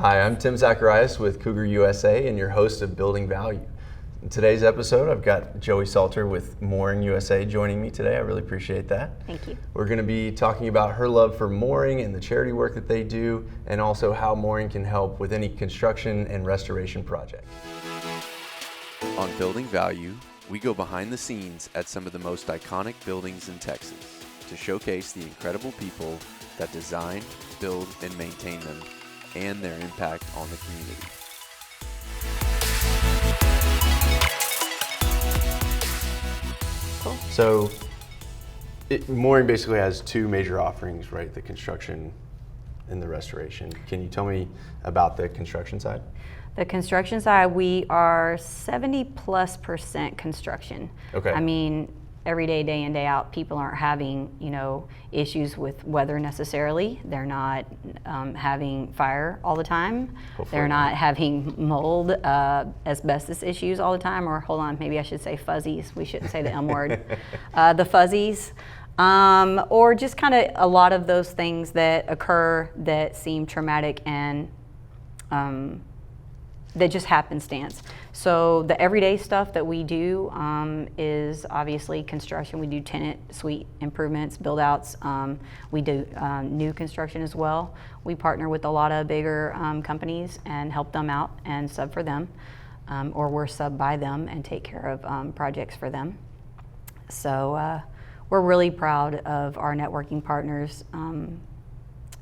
Hi, I'm Tim Zacharias with Cougar USA and your host of Building Value. In today's episode, I've got Joey Salter with Mooring USA joining me today. I really appreciate that. Thank you. We're going to be talking about her love for mooring and the charity work that they do, and also how mooring can help with any construction and restoration project. On Building Value, we go behind the scenes at some of the most iconic buildings in Texas to showcase the incredible people that design, build, and maintain them, and their impact on the community. Cool. So, mooring basically has two major offerings, right? The construction and the restoration. Can you tell me about the construction side? The construction side, we are 70+% construction. Okay. I mean, every day in, day out, people aren't having, issues with weather necessarily. They're not having fire all the time. Hopefully They're not not having mold, asbestos issues all the time, or hold on, maybe I should say fuzzies. We shouldn't say the M word. The fuzzies. Or just kind of a lot of those things that occur that seem traumatic and that just happenstance. So the everyday stuff that we do is obviously construction. We do tenant suite improvements, build outs. We do new construction as well. We partner with a lot of bigger companies and help them out and sub for them, or we're sub by them and take care of projects for them. So we're really proud of our networking partners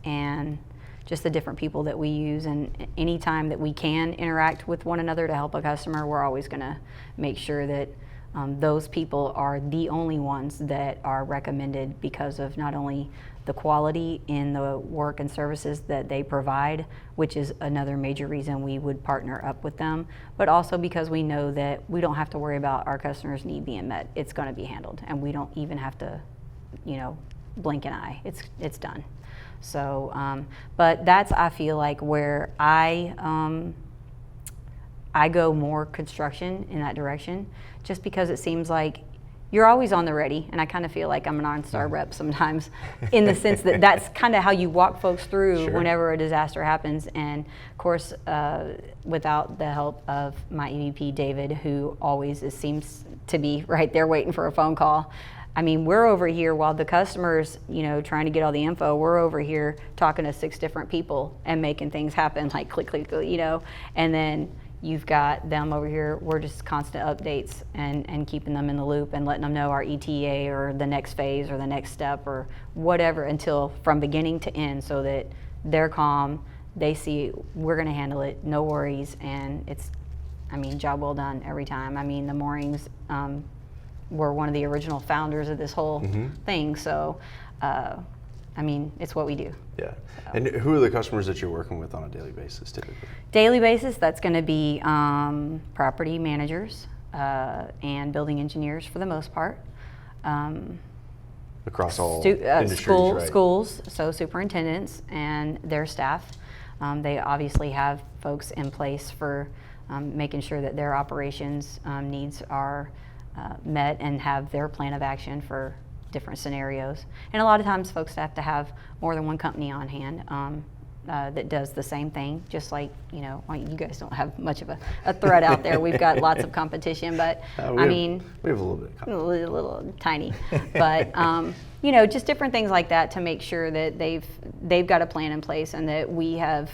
and just the different people that we use, and anytime that we can interact with one another to help a customer, we're always gonna make sure that those people are the only ones that are recommended because of not only the quality in the work and services that they provide, which is another major reason we would partner up with them, but also because we know that we don't have to worry about our customers' need being met. It's gonna be handled, and we don't even have to, blink an eye. It's done. So, but that's, I feel like, where I go more construction in that direction, just because it seems like you're always on the ready, and I kind of feel like I'm an OnStar rep sometimes, in the sense that that's kind of how you walk folks through Sure. whenever a disaster happens. And of course, without the help of my EVP David, who always seems to be right there waiting for a phone call. I mean, we're over here while the customer's, trying to get all the info, we're over here talking to 6 different people and making things happen, like click, and then you've got them over here, we're just constant updates and keeping them in the loop and letting them know our ETA or the next phase or the next step or whatever, until from beginning to end, so that they're calm, they see we're gonna handle it, no worries, and it's, job well done every time. The moorings, we're one of the original founders of this whole thing, so it's what we do. Yeah. So. And who are the customers that you're working with on a daily basis typically? Daily basis, that's going to be property managers and building engineers for the most part. Across all industries, right? Schools, so superintendents and their staff. They obviously have folks in place for making sure that their operations needs are met and have their plan of action for different scenarios. And a lot of times folks have to have more than one company on hand that does the same thing, just like, you guys don't have much of a threat out there. We've got lots of competition, but we have a little bit of competition. A little tiny, but just different things like that to make sure that they've got a plan in place and that we have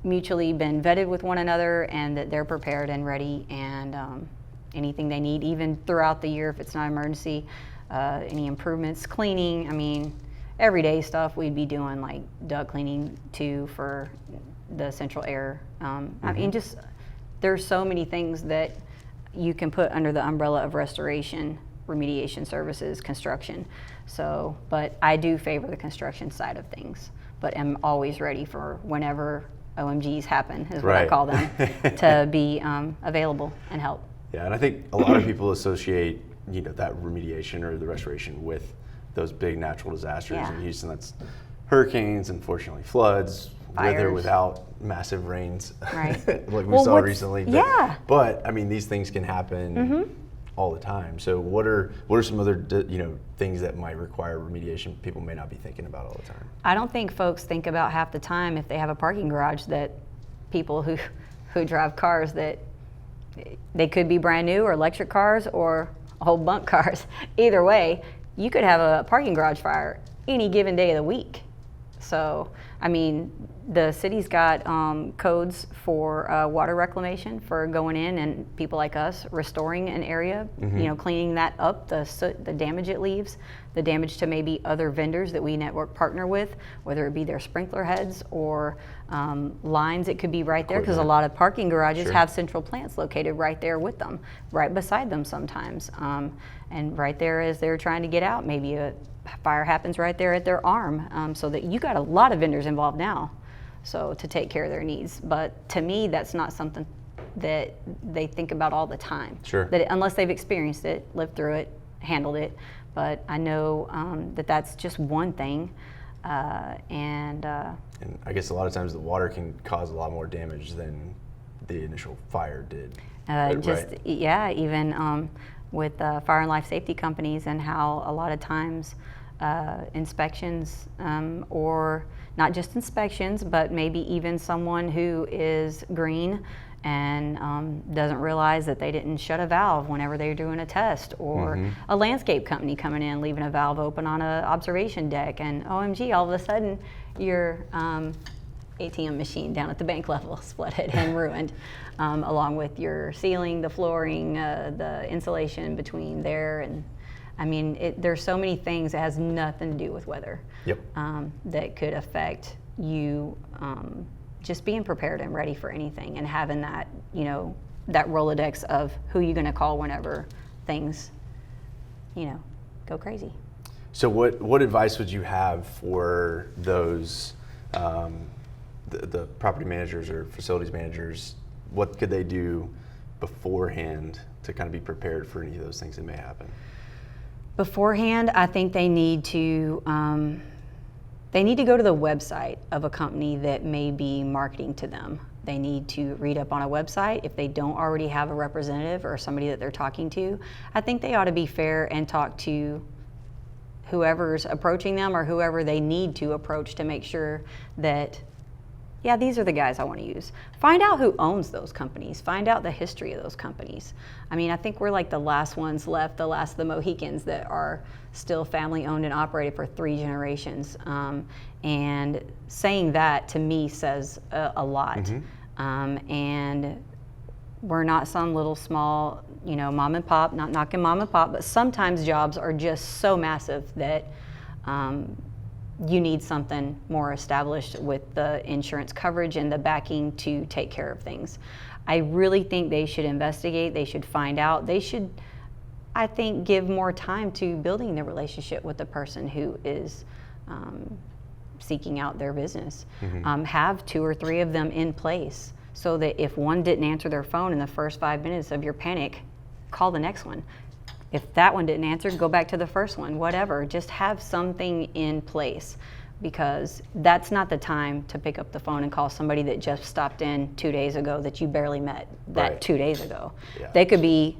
mutually been vetted with one another and that they're prepared and ready, and anything they need, even throughout the year if it's not an emergency, any improvements, cleaning, everyday stuff we'd be doing, like duct cleaning too for the central air. Just there's so many things that you can put under the umbrella of restoration, remediation services, construction. So, but I do favor the construction side of things, but am always ready for whenever OMGs happen, is what I call them, to be available and help. Yeah, and I think a lot of people associate, that remediation or the restoration with those big natural disasters. Yeah. In Houston, that's hurricanes, unfortunately floods, Fires. weather without massive rains, Right. like we saw recently. Yeah. But these things can happen all the time. So what are some other things that might require remediation people may not be thinking about all the time? I don't think folks think about half the time if they have a parking garage that people who drive cars that they could be brand new or electric cars or old bunk cars. Either way, you could have a parking garage fire any given day of the week. So, I mean, the city's got codes for water reclamation, for going in and people like us restoring an area, cleaning that up, the damage it leaves, the damage to maybe other vendors that we network partner with, whether it be their sprinkler heads or lines. It could be right there, because a lot of parking garages have central plants located right there with them, right beside them sometimes. And right there as they're trying to get out, maybe a fire happens right there at their arm, so that you got a lot of vendors involved now, so to take care of their needs. But to me, that's not something that they think about all the time. Sure. Unless they've experienced it, lived through it, handled it. But I know that's just one thing, and I guess a lot of times the water can cause a lot more damage than the initial fire did. Even with fire and life safety companies, and how a lot of times inspections, or not just inspections, but maybe even someone who is green and doesn't realize that they didn't shut a valve whenever they're doing a test, or a landscape company coming in, leaving a valve open on an observation deck, and OMG, all of a sudden your ATM machine down at the bank level flooded and ruined, along with your ceiling, the flooring, the insulation between there. And I mean, there's so many things that has nothing to do with weather. Yep. That could affect you. Just being prepared and ready for anything, and having that, that Rolodex of who you're going to call whenever things, go crazy. So what advice would you have for those, the property managers or facilities managers? What could they do beforehand to kind of be prepared for any of those things that may happen? Beforehand, I think they need to go to the website of a company that may be marketing to them. They need to read up on a website. If they don't already have a representative or somebody that they're talking to, I think they ought to be fair and talk to whoever's approaching them, or whoever they need to approach, to make sure that, yeah, these are the guys I want to use. Find out who owns those companies. Find out the history of those companies. I mean, I think we're like the last ones left, the last of the Mohicans that are still family owned and operated for 3 generations. And saying that to me says a lot. And we're not some little small, mom and pop, not knocking mom and pop, but sometimes jobs are just so massive that you need something more established with the insurance coverage and the backing to take care of things. I really think they should investigate, they should find out, they should, I think, give more time to building the relationship with the person who is seeking out their business. Have 2 or 3 of them in place, so that if one didn't answer their phone in the first 5 minutes of your panic, call the next one. If that one didn't answer, go back to the first one, whatever. Just have something in place, because that's not the time to pick up the phone and call somebody that just stopped in 2 days ago that you barely met 2 days ago. Yeah. They could be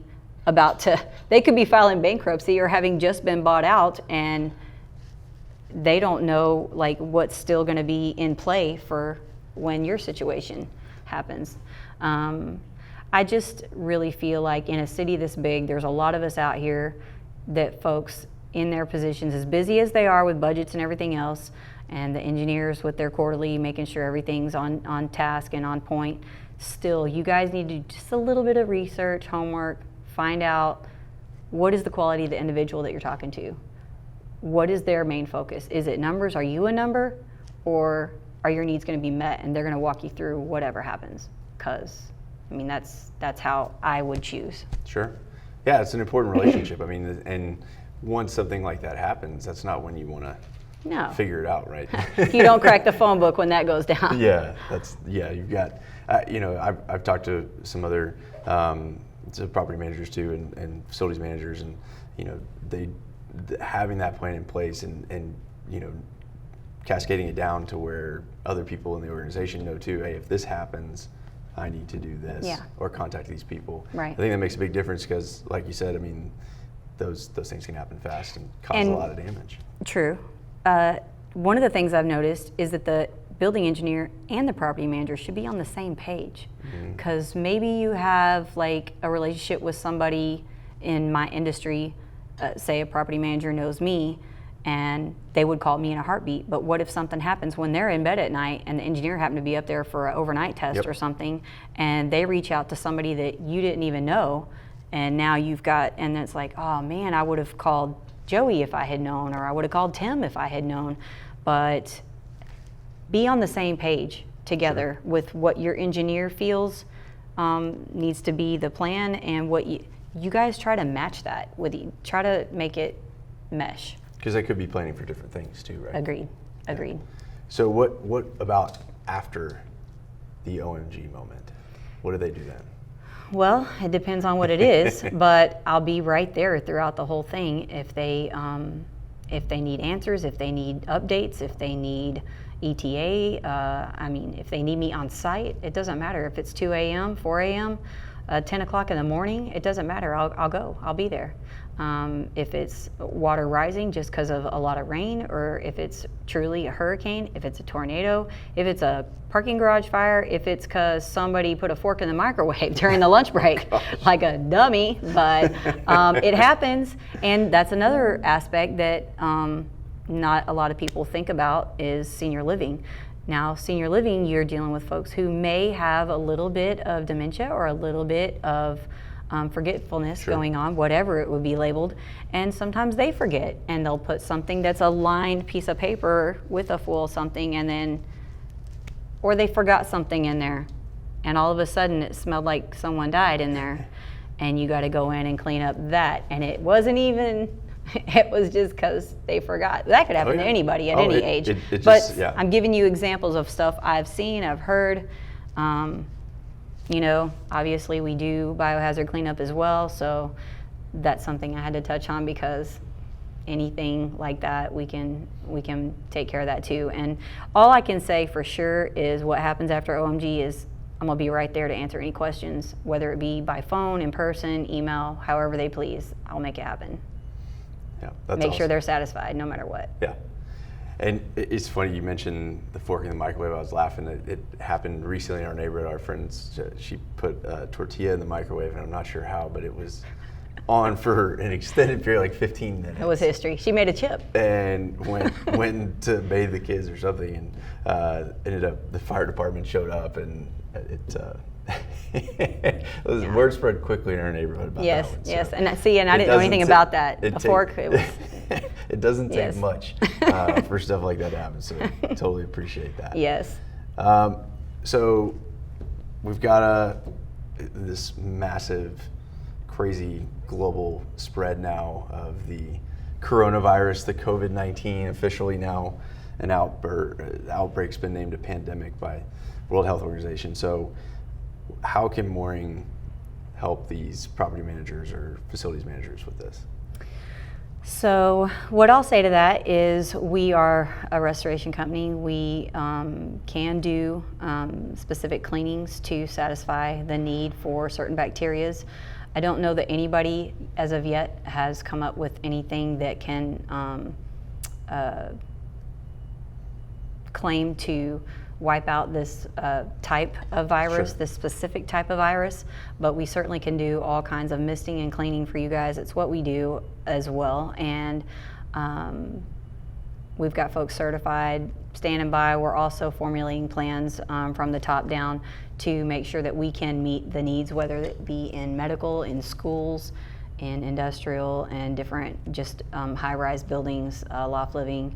filing bankruptcy or having just been bought out, and they don't know what's still going to be in play for when your situation happens. I just really feel like in a city this big, there's a lot of us out here that folks in their positions, as busy as they are with budgets and everything else, and the engineers with their quarterly, making sure everything's on task and on point, still, you guys need to do just a little bit of research, homework, find out what is the quality of the individual that you're talking to. What is their main focus? Is it numbers? Are you a number? Or are your needs going to be met, and they're going to walk you through whatever happens? Because that's how I would choose. Sure. Yeah, it's an important relationship. I mean, and once something like that happens, that's not when you want to figure it out, right? You don't crack the phone book when that goes down. You've got, I've talked to some other property managers too, and facilities managers, and they having that plan in place, and cascading it down to where other people in the organization know too, hey, if this happens, I need to do this, or contact these people. Right. I think that makes a big difference, because, like you said, I mean, those things can happen fast and cause a lot of damage. True. One of the things I've noticed is that building engineer and the property manager should be on the same page. Because maybe you have like a relationship with somebody in my industry, say a property manager knows me, and they would call me in a heartbeat. But what if something happens when they're in bed at night and the engineer happened to be up there for an overnight test or something, and they reach out to somebody that you didn't even know, and now you've got, and it's like, oh man, I would have called Joey if I had known, or I would have called Tim if I had known. But be on the same page together with what your engineer feels needs to be the plan, and what you guys try to match that with you. Try to make it mesh. Because they could be planning for different things too, right? Agreed. So what about after the OMG moment? What do they do then? Well, it depends on what it is, but I'll be right there throughout the whole thing. If they need answers, if they need updates, if they need ETA, if they need me on site, it doesn't matter if it's 2 a.m., 4 a.m., 10 o'clock in the morning, it doesn't matter. I'll go. I'll be there. If it's water rising just because of a lot of rain, or if it's truly a hurricane, if it's a tornado, if it's a parking garage fire, if it's because somebody put a fork in the microwave during the lunch break, like a dummy, but it happens. And that's another aspect that not a lot of people think about is senior living. Now, senior living, you're dealing with folks who may have a little bit of dementia or a little bit of forgetfulness going on, whatever it would be labeled, and sometimes they forget, and they'll put something that's a lined piece of paper with a full something, and then, or they forgot something in there, and all of a sudden it smelled like someone died in there, and you got to go in and clean up that, and it wasn't even, it was just because they forgot. That could happen to anybody at any age. I'm giving you examples of stuff I've seen, I've heard. Obviously we do biohazard cleanup as well, so that's something I had to touch on, because anything like that, we can take care of that too. And all I can say for sure is what happens after OMG is I'm gonna be right there to answer any questions, whether it be by phone, in person, email, however they please. I'll make it happen. Yeah, that's Make sure they're satisfied no matter what. Yeah. And it's funny you mentioned the fork in the microwave. I was laughing. It happened recently in our neighborhood. Our friends, she put a tortilla in the microwave, and I'm not sure how, but it was on for an extended period, like 15 minutes. It was history. She made a chip. And went to bathe the kids or something, and ended up, the fire department showed up, and word spread quickly in our neighborhood about that one. Yes, and I didn't know anything about that. A fork, it was. It doesn't take much for stuff like that to happen, so totally appreciate that. Yes. So we've got this massive, crazy global spread now of the coronavirus, the COVID-19, officially now an outbreak's been named a pandemic by World Health Organization. So how can mooring help these property managers or facilities managers with this? So what I'll say to that is we are a restoration company. We can do specific cleanings to satisfy the need for certain bacterias. I don't know that anybody as of yet has come up with anything that can claim to wipe out this type of virus, this specific type of virus, but we certainly can do all kinds of misting and cleaning for you guys. It's what we do as well, and we've got folks certified, standing by. We're also formulating plans from the top down to make sure that we can meet the needs, whether it be in medical, in schools, in industrial, and different just high-rise buildings, loft living.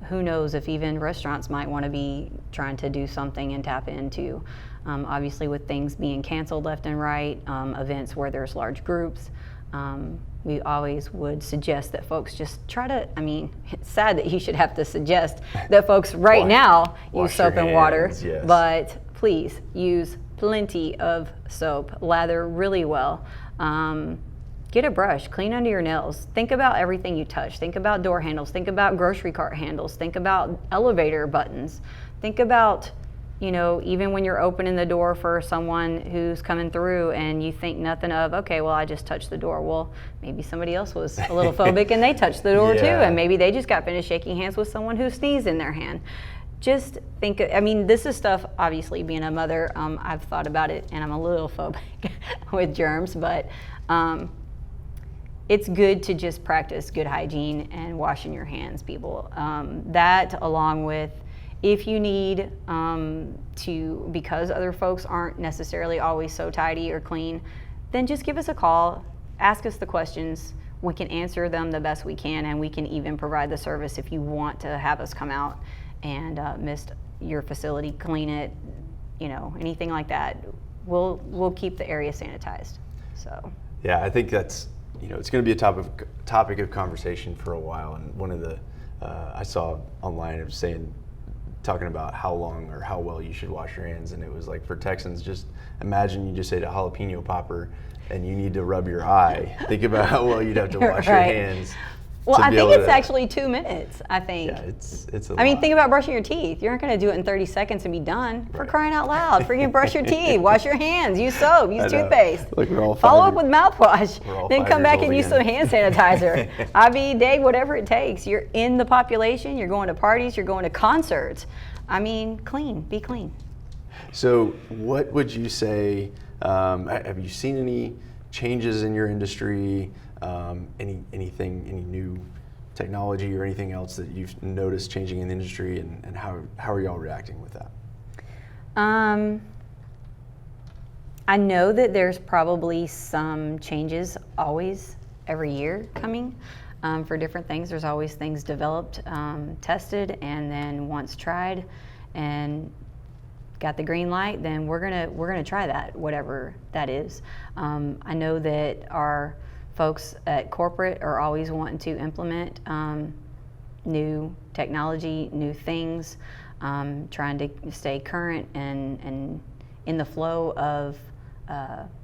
Who knows if even restaurants might want to be trying to do something and tap into. Obviously with things being canceled left and right, events where there's large groups, we always would suggest that folks just try to, it's sad that you should have to suggest that folks right now use soap and water, but please use plenty of soap, lather really well. Get a brush, clean under your nails. Think about everything you touch. Think about door handles. Think about grocery cart handles. Think about elevator buttons. Think about, even when you're opening the door for someone who's coming through and you think nothing of, okay, well, I just touched the door. Well, maybe somebody else was a little phobic and they touched the door too, and maybe they just got finished shaking hands with someone who sneezed in their hand. just think, I mean, this is stuff, obviously, being a mother, I've thought about it, and I'm a little phobic with germs, but it's good to just practice good hygiene and washing your hands, people. That, along with, if you need to, because other folks aren't necessarily always so tidy or clean, then just give us a call, ask us the questions. We can answer them the best we can, and we can even provide the service if you want to have us come out and mist your facility, clean it, anything like that. We'll keep the area sanitized. So. Yeah, I think that's, it's going to be a topic of conversation for a while. And one of the I saw online, it was talking about how long or how well you should wash your hands, and it was like, for Texans, just imagine you just ate a jalapeno popper and you need to rub your eye. Think about how well you'd have to wash your hands. Well, I think it's actually 2 minutes, I think. Yeah, it's a lot. I mean, think about brushing your teeth. You aren't going to do it in 30 seconds and be done. For crying out loud. Freaking brush your teeth, wash your hands, use soap, use toothpaste. Like we're all Follow up with mouthwash. Then come back and use some again. hand sanitizer. IV, day, whatever it takes. You're in the population, you're going to parties, you're going to concerts. I mean, be clean. So what would you say, have you seen any changes in your industry? Any new technology or anything else that you've noticed changing in the industry, and how are y'all reacting with that? I know that there's probably some changes always every year coming for different things. There's always things developed, tested, and then once tried and got the green light, then we're gonna try that, whatever that is. I know that our folks at corporate are always wanting to implement new technology, new things, trying to stay current and in the flow of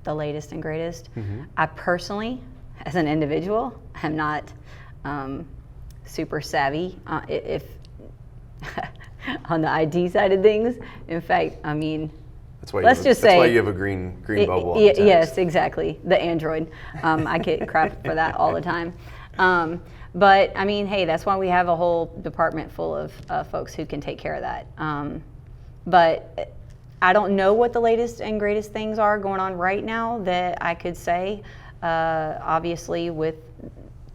the latest and greatest. Mm-hmm. I personally, as an individual, am not super savvy if on the IT side of things. In fact, I mean, that's why you have a green bubble on the text. Yes, exactly. The Android. I get crap for that all the time. But I mean, hey, that's why we have a whole department full of folks who can take care of that. But I don't know what the latest and greatest things are going on right now that I could say. Obviously, with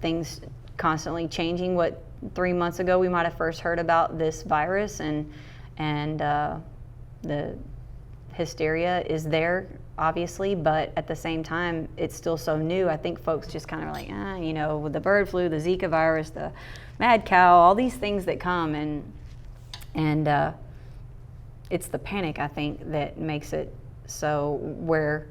things constantly changing, 3 months ago we might have first heard about this virus, and the hysteria is there, obviously, but at the same time, it's still so new. I think folks just kind of like, with the bird flu, the Zika virus, the mad cow, all these things that come, and it's the panic, I think, that makes it so, where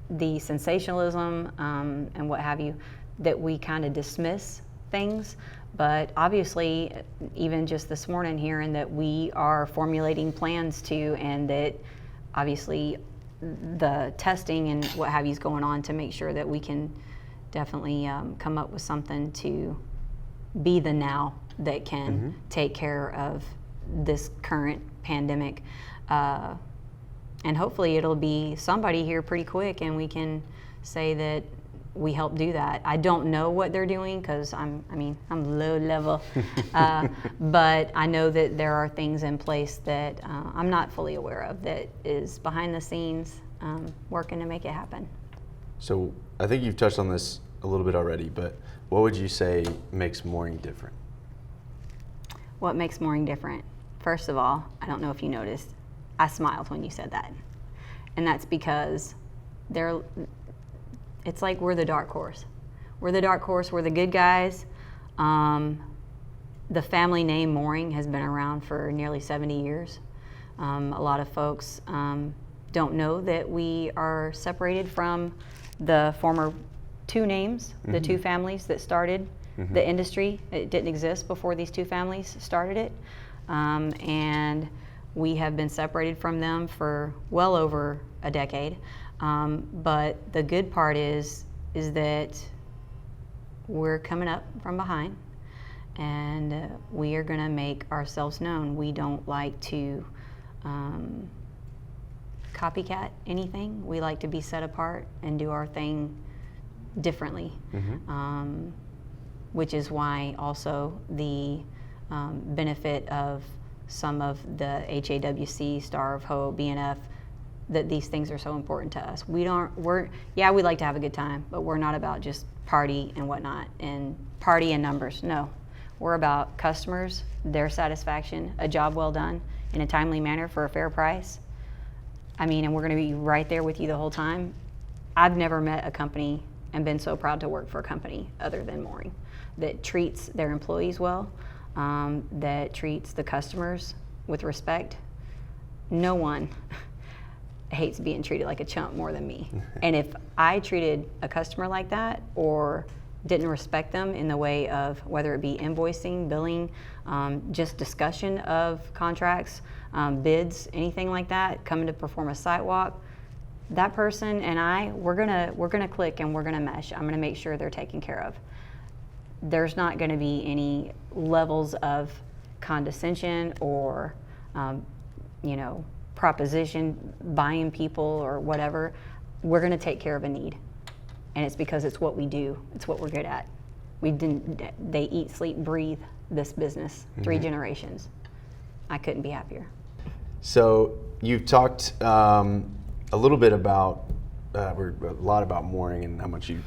the sensationalism and what have you, that we kind of dismiss things. But obviously, even just this morning, hearing that we are formulating plans to, and that obviously the testing and what have you is going on to make sure that we can definitely come up with something to be the now that can take care of this current pandemic. And hopefully it'll be somebody here pretty quick, and we can say that we help do that. I don't know what they're doing, because I'm low level, but I know that there are things in place that I'm not fully aware of, that is behind the scenes working to make it happen. So I think you've touched on this a little bit already, but what would you say makes mooring different? What makes mooring different? First of all, I don't know if you noticed, I smiled when you said that. And that's because it's like we're the dark horse. We're the dark horse, we're the good guys. The family name mooring has been around for nearly 70 years. A lot of folks don't know that we are separated from the former two names, the two families that started the industry. It didn't exist before these two families started it. And we have been separated from them for well over a decade. But the good part is that we're coming up from behind, and we are going to make ourselves known. We don't like to copycat anything. We like to be set apart and do our thing differently, which is why also the benefit of some of the HAWC, Star of Hope, BNF, that these things are so important to us. We like to have a good time, but we're not about just party and whatnot and party and numbers. No, we're about customers, their satisfaction, a job well done in a timely manner for a fair price. I mean, and we're going to be right there with you the whole time. I've never met a company and been so proud to work for a company other than Mooring that treats their employees well, that treats the customers with respect. No one hates being treated like a chump more than me. And if I treated a customer like that or didn't respect them in the way of whether it be invoicing, billing, just discussion of contracts, bids, anything like that, coming to perform a site walk, that person and we're gonna click and we're gonna mesh. I'm gonna make sure they're taken care of. There's not gonna be any levels of condescension or, proposition, buying people or whatever. We're gonna take care of a need. And it's because it's what we do. It's what we're good at. They eat, sleep, breathe this business, 3 generations. I couldn't be happier. So you've talked a little bit about, a lot about Mooring and how much you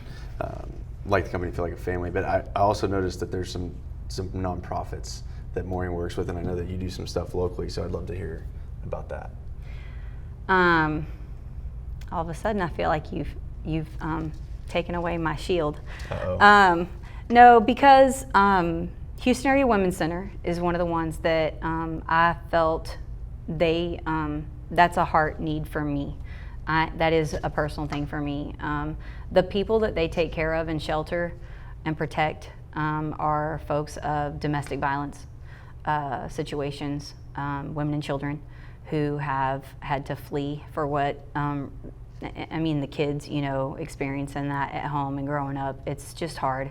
like the company, feel like a family, but I also noticed that there's some nonprofits that Mooring works with, and I know that you do some stuff locally, so I'd love to hear about that. All of a sudden I feel like you've taken away my shield. Uh-oh. No, because Houston Area Women's Center is one of the ones that I felt that's a heart need for me. That is a personal thing for me. The people that they take care of and shelter and protect are folks of domestic violence situations, women and children who have had to flee for what, the kids, experiencing that at home and growing up, it's just hard.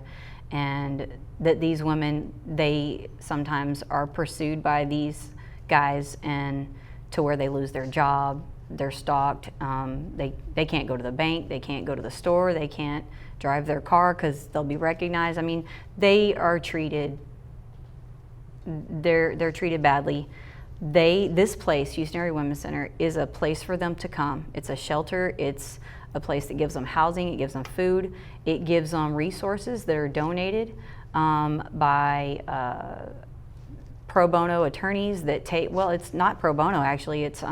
And that these women, they sometimes are pursued by these guys and to where they lose their job, they're stalked, they can't go to the bank, they can't go to the store, they can't drive their car because they'll be recognized. I mean, they are treated, they're treated badly. This place, Houston Area Women's Center, is a place for them to come. It's a shelter, it's a place that gives them housing, it gives them food, it gives them resources that are donated by pro bono attorneys that it's not pro bono actually, it's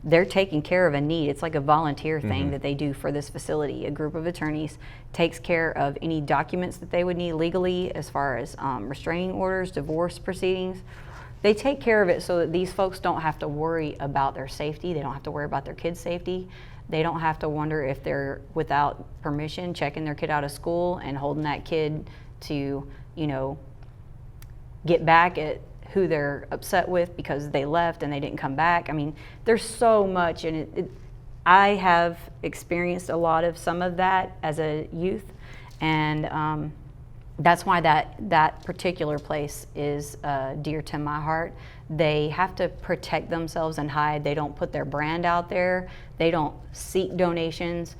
they're taking care of a need. It's like a volunteer thing that they do for this facility. A group of attorneys takes care of any documents that they would need legally as far as restraining orders, divorce proceedings. They take care of it so that these folks don't have to worry about their safety. They don't have to worry about their kids' safety. They don't have to wonder if they're, without permission, checking their kid out of school and holding that kid to, get back at who they're upset with because they left and they didn't come back. I mean, there's so much, and I have experienced a lot of some of that as a youth, and that's why that particular place is dear to my heart. They have to protect themselves and hide. They don't put their brand out there. They don't seek donations,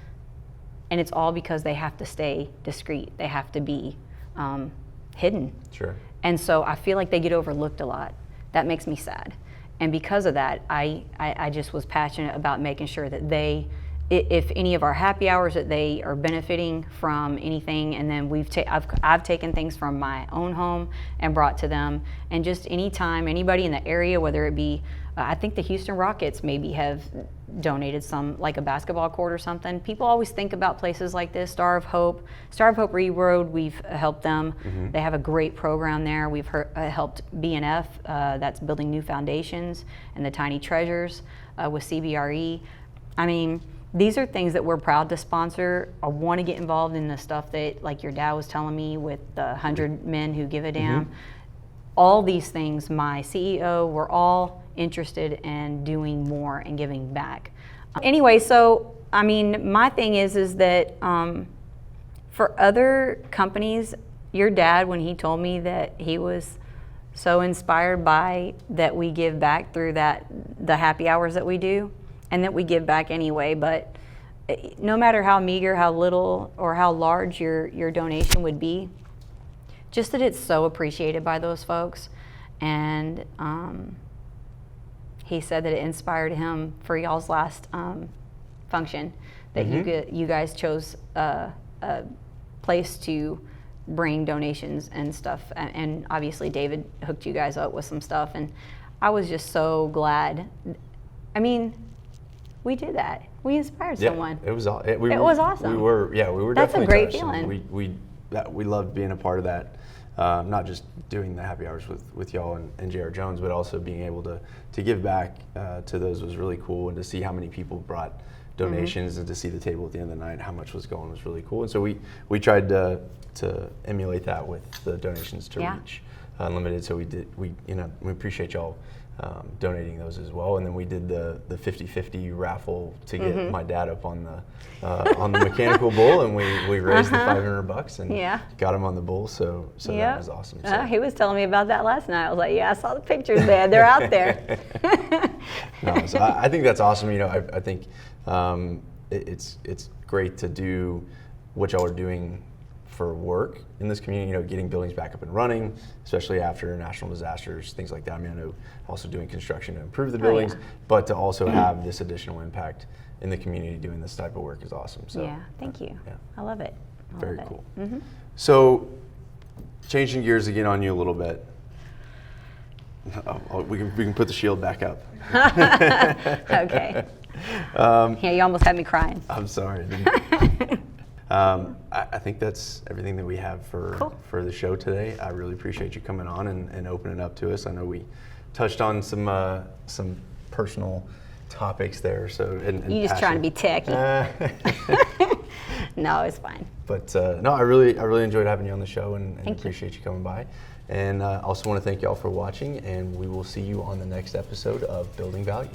and it's all because they have to stay discreet. They have to be hidden. Sure. And so I feel like they get overlooked a lot. That makes me sad. And because of that, I just was passionate about making sure that if any of our happy hours that they are benefiting from anything, and then I've taken things from my own home and brought to them, and just anytime anybody in the area, whether it be, I think the Houston Rockets maybe have donated some, like a basketball court or something. People always think about places like this. Star of Hope Reed Road, we've helped them. They have a great program there. We've helped BNF, that's building new foundations, and the Tiny Treasures with CBRE. I mean, these are things that we're proud to sponsor. I want to get involved in the stuff that, like your dad was telling me, with the 100 men who give a damn. All these things, my CEO, we're all interested in doing more and giving back. Anyway, so I mean, my thing is that for other companies, your dad, when he told me that he was so inspired by that we give back through the happy hours that we do, and that we give back anyway, but no matter how meager, how little, or how large your donation would be, just that it's so appreciated by those folks. And he said that it inspired him for y'all's last function, that you guys chose a place to bring donations and stuff, and obviously David hooked you guys up with some stuff, and I was just so glad. I mean, we did that. We inspired someone. It was awesome. It was awesome. We were That's a definitely great touched, and feeling. we loved being a part of that. Not just doing the happy hours with y'all and J.R. Jones, but also being able to give back to those was really cool, and to see how many people brought donations and to see the table at the end of the night, how much was going, was really cool. And so we tried to emulate that with the donations to Reach Unlimited. So we appreciate y'all donating those as well. And then we did the 50-50 raffle to get my dad up on the mechanical bull, and we raised the $500 and got him on the bull. So that was awesome. So. He was telling me about that last night. I was like, yeah, I saw the pictures, man. They're out there. No, so I think that's awesome. I think it's great to do what y'all are doing for work in this community, getting buildings back up and running, especially after national disasters, things like that. I mean, I know also doing construction to improve the buildings, but to also have this additional impact in the community doing this type of work is awesome. So thank you. Yeah. I love it. Very cool. So changing gears again on you a little bit. We can put the shield back up. Okay. You almost had me crying. I'm sorry. I think that's everything that we have for the show today. I really appreciate you coming on and opening up to us. I know we touched on some personal topics there. So you just trying to be techy. No, it's fine. But no, I really enjoyed having you on the show, and appreciate you coming by. And I also want to thank y'all for watching, and we will see you on the next episode of Building Value.